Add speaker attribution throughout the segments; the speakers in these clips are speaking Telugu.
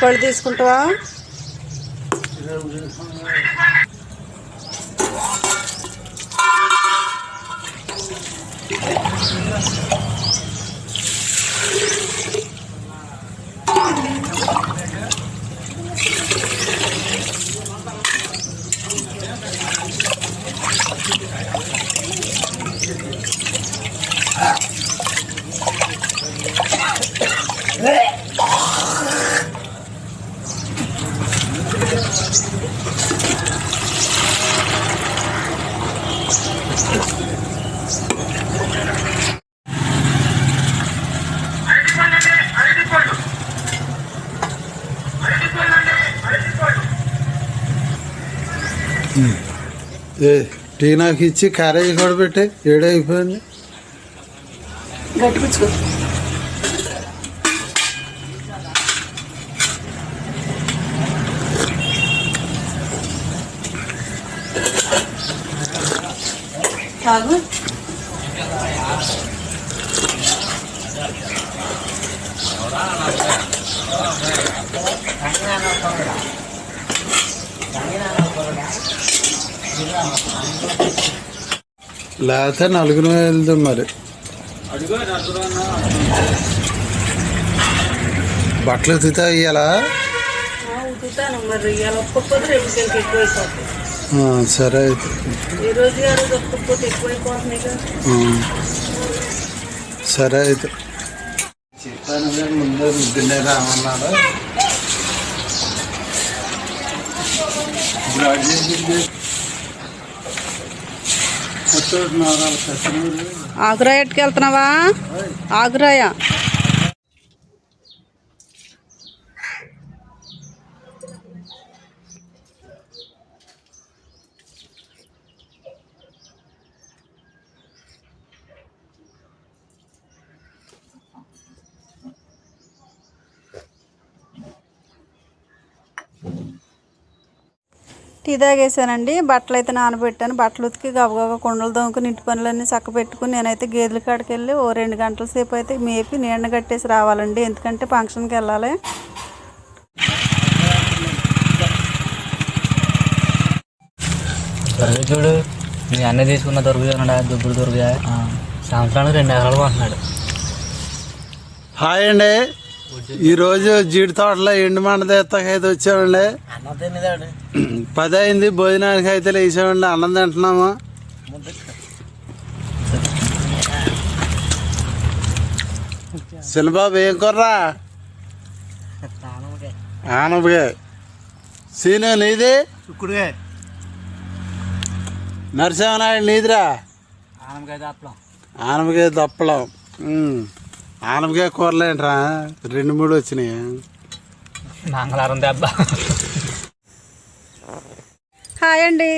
Speaker 1: పళ్ళు తీసుకుంటావా?
Speaker 2: టీ నాకు ఇచ్చి క్యారేజ్ కూడా పెట్టి ఏడైపోయింది.
Speaker 1: గట్టిపుచ్చుకో. తాగు.
Speaker 2: లేకపోతే నలుగురు వెళ్తాం మరి. బట్టలు ఉతుకుతా ఇయ్యాలా? సరే అయితే సరే అయితే చెప్పాను ముందే రుద్దినే రామన్నాడు.
Speaker 1: ఆగురాయ ఎట్టుకెళ్తున్నావా? ఆగురాయ టీ తాగేసానండి. బట్టలు అయితే నానబెట్టాను. బట్టలు ఉతికి గబగబా కుండలు దోముకుని ఇంటి పనులన్నీ చక్క పెట్టుకుని నేనైతే గేదెల కాడికి వెళ్ళి 2 గంటల సేపు అయితే మేపి నీడ కట్టేసి రావాలండి. ఎందుకంటే ఫంక్షన్కి వెళ్ళాలి.
Speaker 3: చూడు మీ అన్నీ తీసుకున్న దొరుకుతున్నాడా? దుబ్బులు దొరికా సంవత్సరానికి 2 ఎకరాలు కొంటున్నాడు.
Speaker 2: హాయ్ అండి. ఈరోజు జీడి తోటలో ఎండు మండ తెత్తకైతే వచ్చామండి. 10 అయింది. భోజనానికి అయితే లేచామండి. అన్నం తింటున్నాము. శిలబాబు ఏం కుర్రా? ఆనపకాయ. సీను నీది? నరసింహనాయుడు నీదిరా? ఆనపకాయ దప్పలం. ఆనపకాయ కూరలేంట్రా 2-3 వచ్చినాయి.
Speaker 3: మంగళవారం దెబ్బ.
Speaker 1: హాయ్ అండి.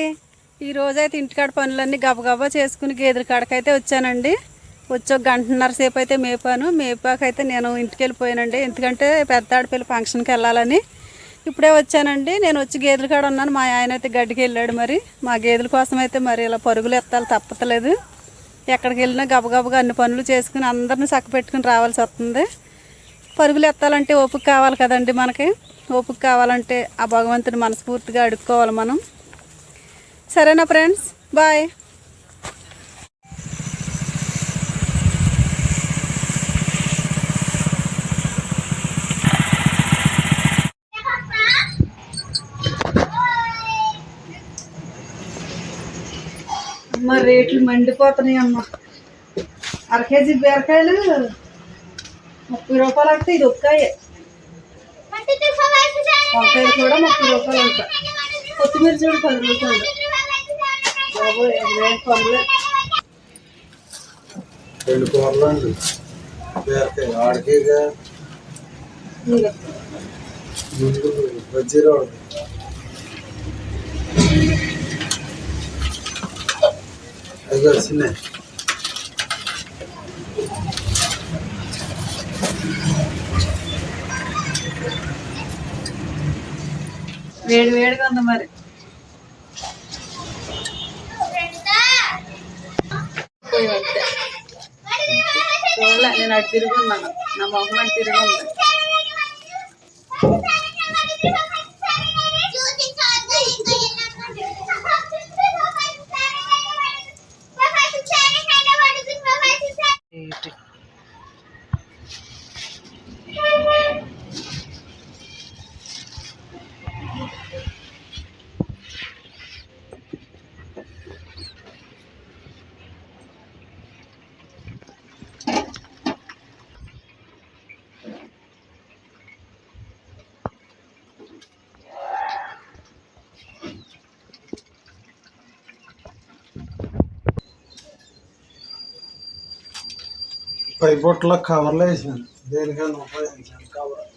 Speaker 1: ఈరోజైతే ఇంటికాడ పనులన్నీ గబగబా చేసుకుని గేదెల కాడకైతే వచ్చానండి. వచ్చి 1 గంటన్నర సేపు అయితే మేపాకైతే నేను ఇంటికి వెళ్ళిపోయానండి. ఎందుకంటే పెద్ద ఆడపిల్ల ఫంక్షన్కి వెళ్ళాలని ఇప్పుడే వచ్చానండి. నేను వచ్చి గేదెల కాడ ఉన్నాను. మా ఆయన అయితే గడ్డికి వెళ్ళాడు. మరి మా గేదెల కోసం అయితే మరి ఇలా పరుగులు ఎత్తాలి తప్పట్లేదు. ఎక్కడికి వెళ్ళినా గబగబగా అన్ని పనులు చేసుకుని అందరిని చక్క పెట్టుకుని రావాల్సి వస్తుంది. పరుగులు ఎత్తాలంటే ఓపిక కావాలి కదండి. మనకి ఓపిక కావాలంటే ఆ భగవంతుని మనస్ఫూర్తిగా అడుక్కోవాలి మనం. సరేనా ఫ్రెండ్స్, బాయ్. అమ్మ రేట్లు మండిపోతున్నాయి అమ్మ. 1/2 కేజీ బీరకాయలు 30 రూపాయలు అంటే ఇది ఒక్కాయే. వంకాయలు కూడా 30 రూపాయలు అంట. కొత్తిమీర చూడు 10 రూపాయలు.
Speaker 2: రెండు కూరలు అండి బీరకాయ ఆడికేగా బజ్జీ రోడ్ అవి వచ్చినాయి.
Speaker 1: వేడి వేడిగా ఉంది మరి. చూడలే, నేను అటు తిరిగి ఉన్నాను, నా మొహం అటు తిరిగి ఉంది.
Speaker 2: పై బొట్లో కవర్లో వేసినాను, దేనికైనా ఉపయోగించాను కవర్.